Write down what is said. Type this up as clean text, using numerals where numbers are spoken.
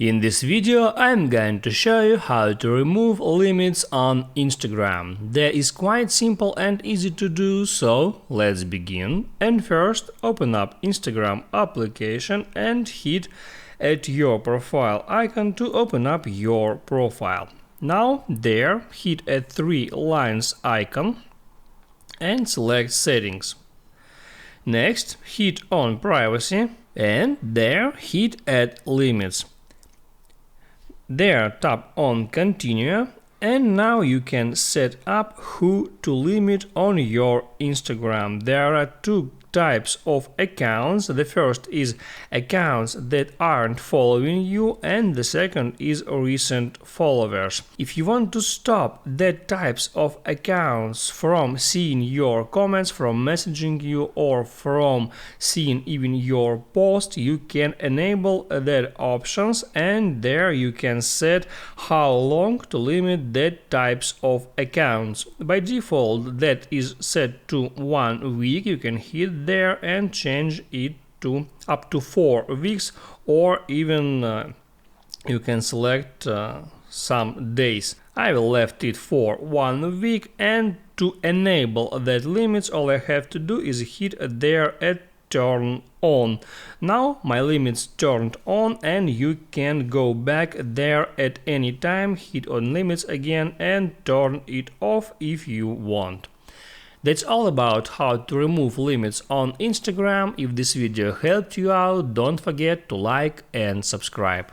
In this video, I'm going to show you how to remove limits on Instagram. That is quite simple and easy to do, so let's begin. And first, open up Instagram application and hit at your profile icon to open up your profile. Now there, hit at three lines icon and select settings. Next, hit on privacy and there hit at limits. There, tap on continue and now you can set up who to limit on your Instagram. There are two types of accounts. The first is accounts that aren't following you and the second is recent followers. If you want to stop that types of accounts from seeing your comments, from messaging you or from seeing even your post, you can enable that options and there you can set how long to limit that types of accounts. By default that is set to 1 week. You can hit there and change it to up to 4 weeks or even you can select some days. I will left it for 1 week, and to enable that limits all I have to do is hit there at turn on. Now my limits turned on and you can go back there at any time, hit on limits again and turn it off if you want. That's all about how to remove limits on Instagram. If this video helped you out, don't forget to like and subscribe.